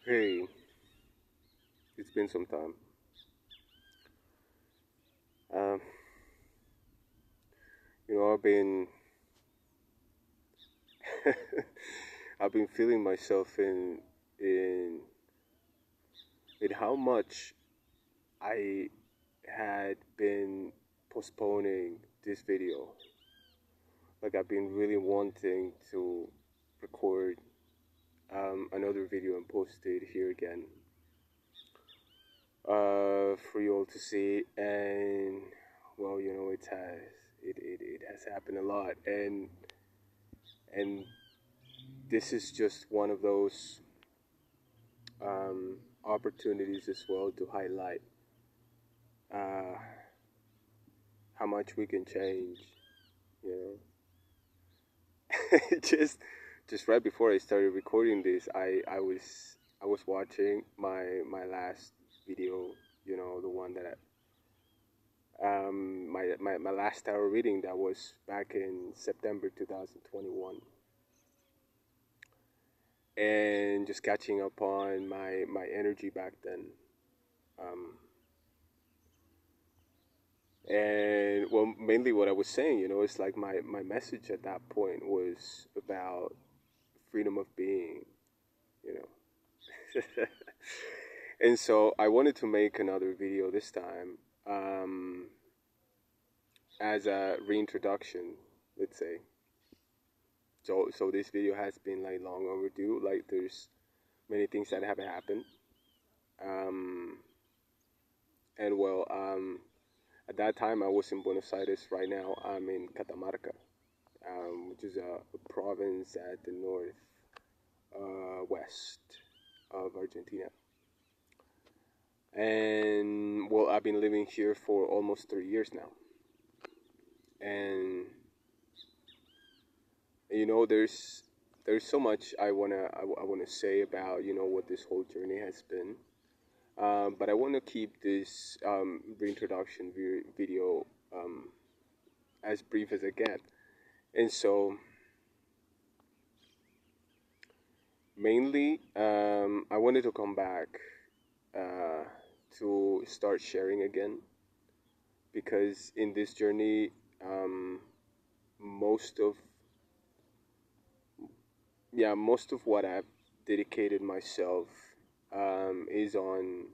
Hey, it's been some time. Um, I've been I've been feeling myself in in how much I had been postponing this video. Like I've been really wanting to record another video and post it here again for you all to see. And well, it has happened a lot, and this is just one of those opportunities as well to highlight uh, how much we can change. You just right before I started recording this, I was watching my last video. The one that my last tarot reading that was back in September 2021, and just catching up on my energy back then. Um, And well, mainly what I was saying, it's like my message at that point was about freedom of being, you know. And so I wanted to make another video this time as a reintroduction, let's say. So this video has been like long overdue. Like there's many things that haven't happened. Um, and well, at that time I was in Buenos Aires. Right now I'm in Catamarca, which is a province at the north west of Argentina. And well, I've been living here for almost 3 years now. And there's so much I wanna say about what this whole journey has been. But I want to keep this reintroduction video as brief as I can. And so mainly, I wanted to come back uh, to start sharing again because in this journey, um, most of most of what I've dedicated myself is um,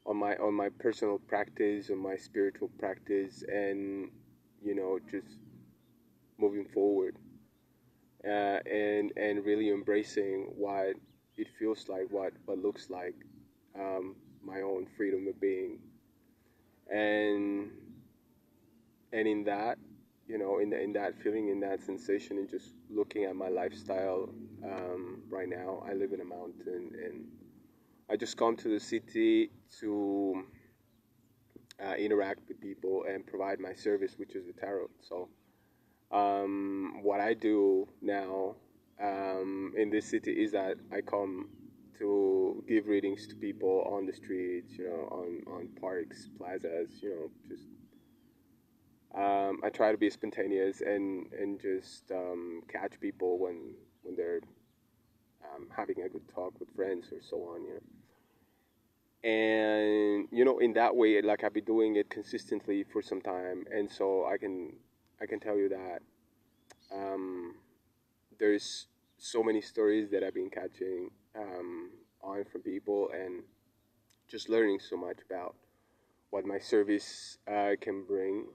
on my personal practice, on my spiritual practice, and just moving forward and really embracing what it feels like, what looks like my own freedom of being, and in that, in that feeling, in that sensation, and just looking at my lifestyle right now. I live in a mountain, and I just come to the city to interact with people and provide my service, which is the tarot. So what I do now in this city is that I come to give readings to people on the streets, on parks, plazas, just I try to be spontaneous and just catch people when they're having a good talk with friends or so on, And in that way, like I've been doing it consistently for some time, and so I can tell you that um, there's so many stories that I've been catching on from people, and just learning so much about what my service can bring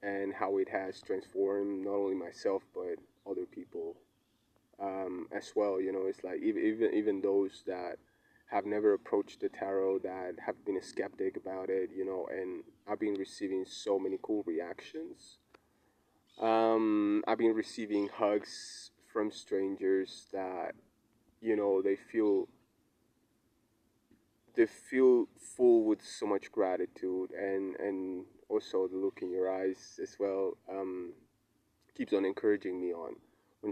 and how it has transformed not only myself but other people as well. It's like even those that have never approached the tarot, that have been a skeptic about it, and I've been receiving so many cool reactions. I've been receiving hugs from strangers that they feel full with so much gratitude, and also the look in your eyes as well keeps on encouraging me on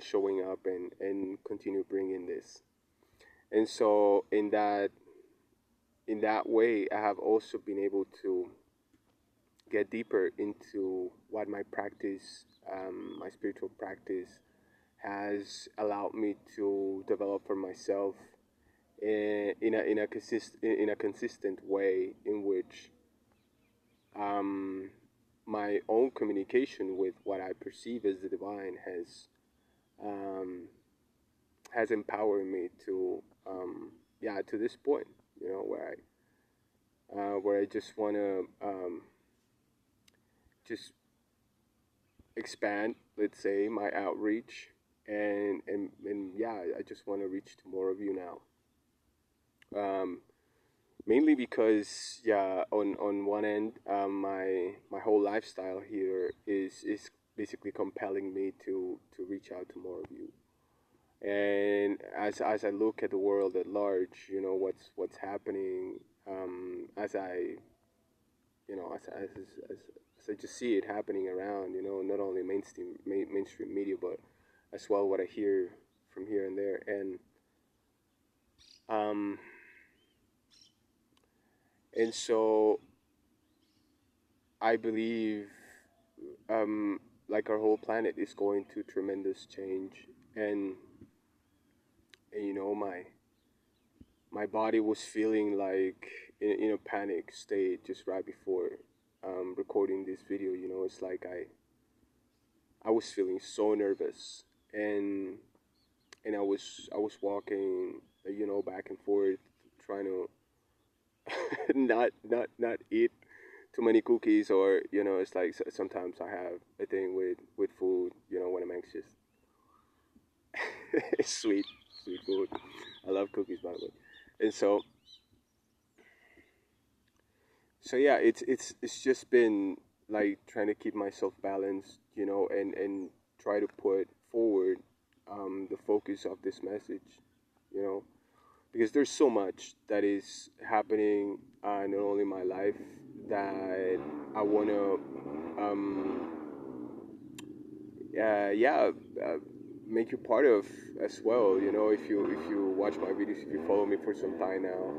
showing up and continue bringing this. And so in that way, I have also been able to get deeper into what my practice, my spiritual practice, has allowed me to develop for myself in a consistent way, in which my own communication with what I perceive as the divine um, has empowered me to to this point, where I just want to just expand, let's say, my outreach, and yeah, I just want to reach to more of you now. Mainly because, yeah, on one end, my whole lifestyle here is basically compelling me to reach out to more of you. And as I look at the world at large, what's happening, as I you know as I just see it happening around, not only mainstream media, but as well what I hear from here and there. Um and so I believe, like, our whole planet is going through tremendous change, and my body was feeling like in a panic state just right before recording this video. It's like I was feeling so nervous, and I was walking, back and forth, trying to not eat too many cookies, or it's like sometimes I have a thing with food, when I'm anxious. sweet sweet food. I love cookies, by the way. And so yeah, it's just been like trying to keep myself balanced, and try to put forward the focus of this message, you know because there's so much that is happening, not only in my life, that I want to yeah, make you part of as well. If you watch my videos, if you follow me for some time now.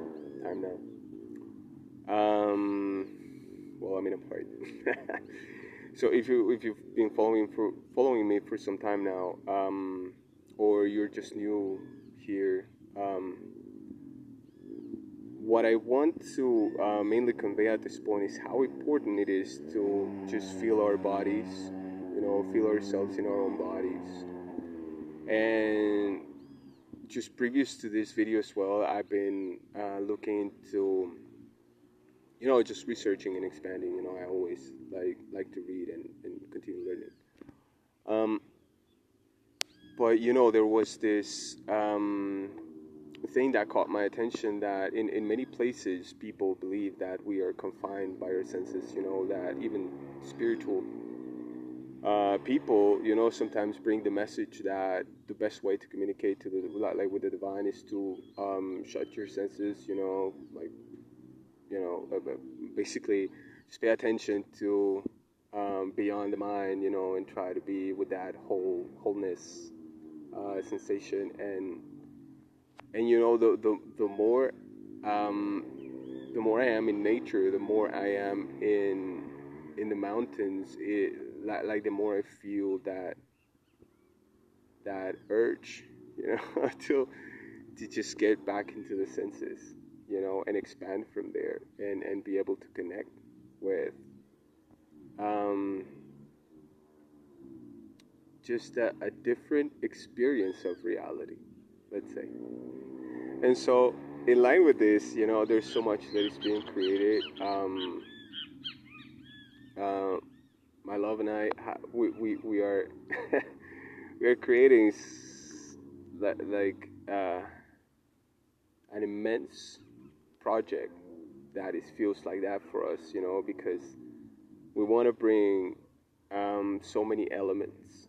Well, I mean, I'm part. So if you've been following me for some time now, or you're just new here, what I want to mainly convey at this point is how important it is to just feel our bodies, feel ourselves in our own bodies. And just previous to this video as well, I've been looking to, just researching and expanding. I always like to read and continue learning. Um, but there was this thing that caught my attention, that in many places people believe that we are confined by our senses. That even spiritual people, sometimes bring the message that the best way to communicate to with the divine is to shut your senses. Basically just pay attention to beyond the mind, and try to be with that wholeness sensation. And um, the more I am in nature, the more I am in the mountains, like the more I feel that urge, to just get back into the senses, and expand from there, and be able to connect with um, just a different experience of reality, let's say. And so, in line with this, there's so much that is being created. Uh, my love and I, we are we are creating like an immense project that feels like that for us, because we want to bring so many elements,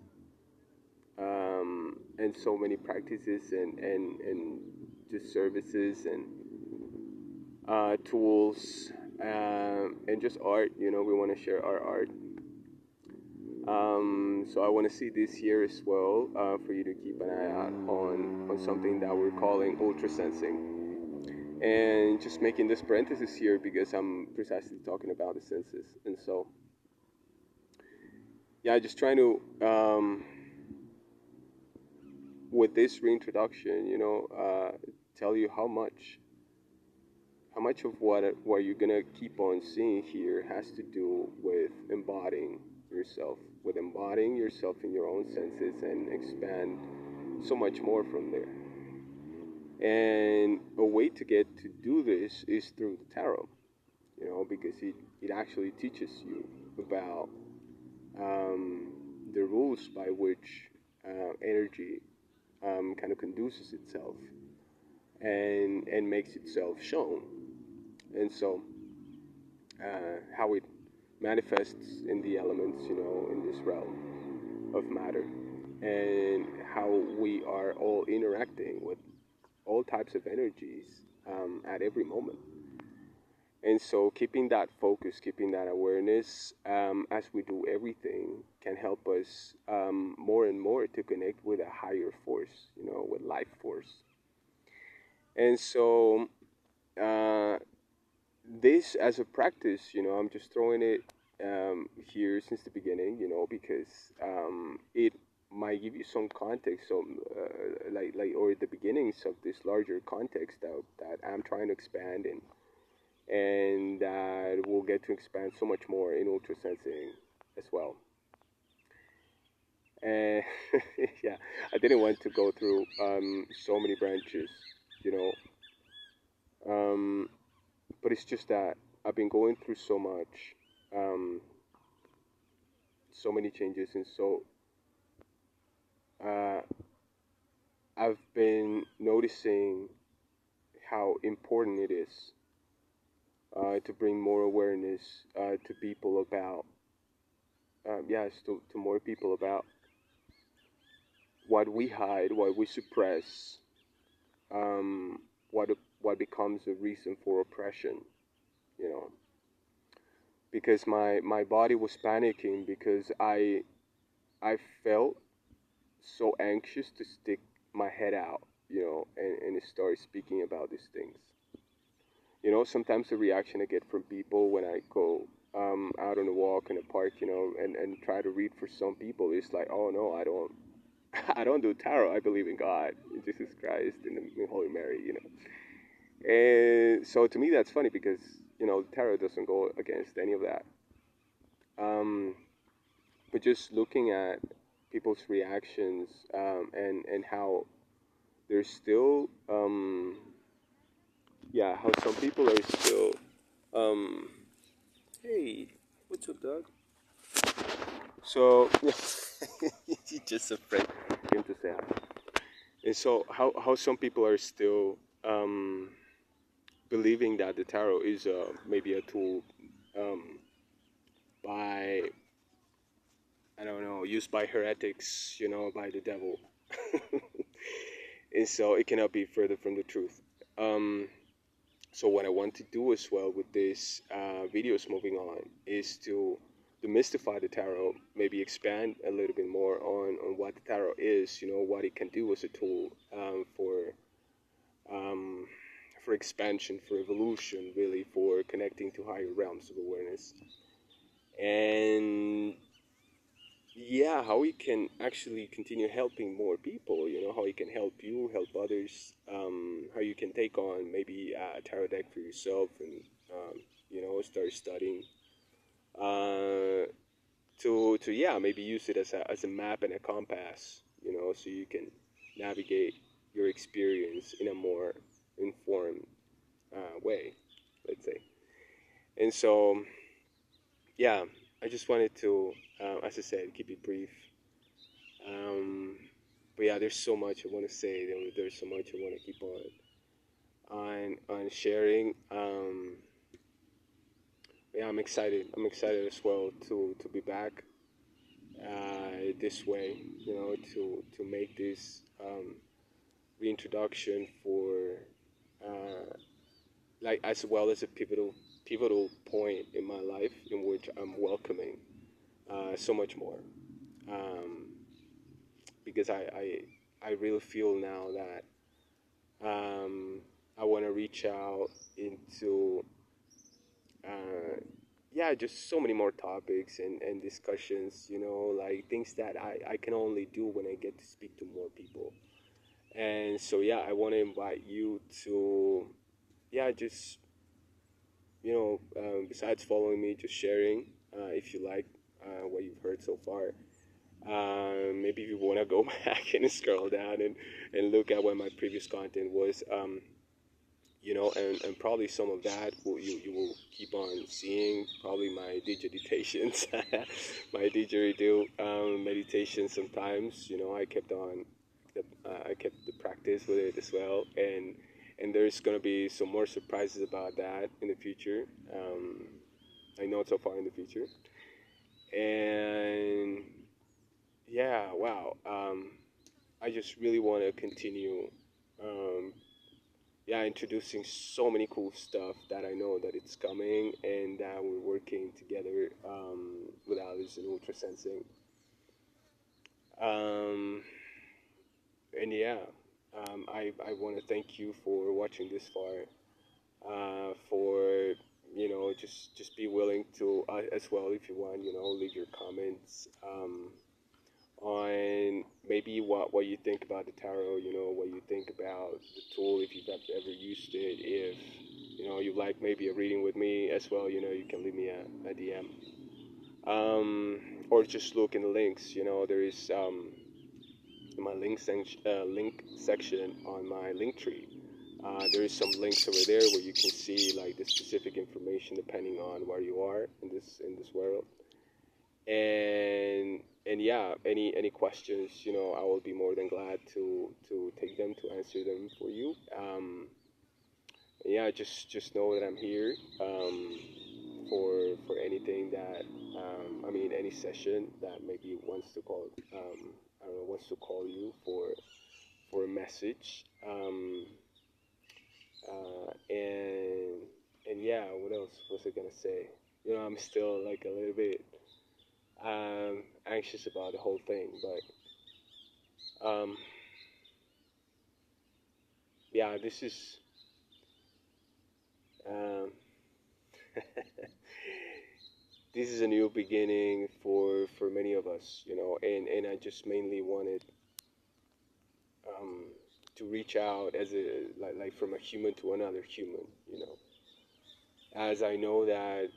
and so many practices, and just services, and tools, and just art. We want to share our art. So I want to see this year as well, for you to keep an eye out on something that we're calling UltraSensing. And just making this parenthesis here because I'm precisely talking about the senses. And so, yeah, just trying to with this reintroduction, tell you how much of what you're gonna keep on seeing here has to do with yourself, embodying yourself in your own senses and expand so much more from there. And a way to get to do this is through the tarot, because it actually teaches you about the rules by which energy kind of conduces itself and makes itself shown. And so, how it manifests in the elements, in this realm of matter, and how we are all interacting with all types of energies at every moment. And so, keeping that focus, keeping that awareness as we do everything can help us more and more to connect with a higher force, with life force. And so, uh, this as a practice, I'm just throwing it here since the beginning, because it might give you some context, like or the beginnings of this larger context that I'm trying to expand in, and that we'll get to expand so much more in UltraSensing as well. And yeah, I didn't want to go through so many branches, you know. But it's just that I've been going through so much, so many changes, and so uh, I've been noticing how important it is to bring more awareness to people about, yes, to more people about what we hide, what we suppress, um, what what becomes a reason for oppression, you know. Because my body was panicking because I felt so anxious to stick my head out, and start speaking about these things. Sometimes the reaction I get from people when I go out on a walk in a park, and try to read for some people is like, oh no, I don't, I don't do tarot. I believe in God, in Jesus Christ, in Holy Mary. And so to me that's funny because tarot doesn't go against any of that. Um, but just looking at people's reactions and how there's still how some people are still hey, what's up, dog? So he's just afraid him to say hi. And so how some people are still believing that the tarot is maybe a tool by, I don't know, used by heretics, by the devil. And so it cannot be further from the truth. So what I want to do as well with this videos moving on is to demystify the tarot, maybe expand a little bit more on what the tarot is, what it can do as a tool um, for expansion, for evolution, really, for connecting to higher realms of awareness. And yeah, how we can actually continue helping more people, how you can help you, help others, how you can take on maybe a tarot deck for yourself and, start studying, to yeah, maybe use it as a map and a compass, so you can navigate your experience in a more informed way, let's say. And so, yeah, I just wanted to, as I said, keep it brief. But yeah, there's so much I want to say. There's so much I want to keep on sharing. Yeah, I'm excited. I'm excited as well to be back this way. To make this reintroduction for like as well as a pivotal point in my life in which I'm welcoming so much more. Because I really feel now that I want to reach out into just so many more topics and discussions, like things that I can only do when I get to speak to more people. And so yeah, I want to invite you to, yeah, just, besides following me, just sharing, if you like what you've heard so far. Maybe if you want to go back and scroll down and look at what my previous content was, and probably some of that you will keep on seeing, probably my digitations, my didgeridoo meditation. Sometimes, I kept the practice with it as well, and there's gonna be some more surprises about that in the future. I know so far in the future, and yeah, wow. I just really want to continue, um, yeah, introducing so many cool stuff that I know that it's coming, and that we're working together with others in UltraSensing. Um, and yeah, I want to thank you for watching this far, for just be willing to, as well, if you want, leave your comments on maybe what you think about the tarot, what you think about the tool, if you've ever used it, if you like maybe a reading with me as well, you can leave me a DM, or just look in the links. There is in my link section on my link tree. There is some links over there where you can see like the specific information depending on where you are in this world. And yeah, any questions, I will be more than glad to take them, to answer them for you. Yeah, just know that I'm here, for anything that, any session that maybe wants to call, I don't know, wants to call you for a message. And yeah, what else was I gonna say? I'm still like a little bit anxious about the whole thing, but yeah, this is um, this is a new beginning for many of us, and I just mainly wanted um, to reach out as a like from a human to another human, as I know that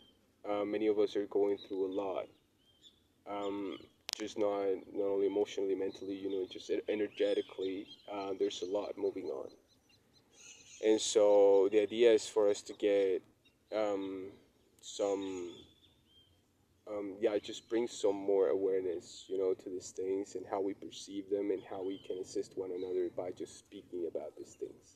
many of us are going through a lot, um, just not only emotionally, mentally, just energetically. There's a lot moving on, and so the idea is for us to get some yeah, just bring some more awareness, to these things and how we perceive them and how we can assist one another by just speaking about these things.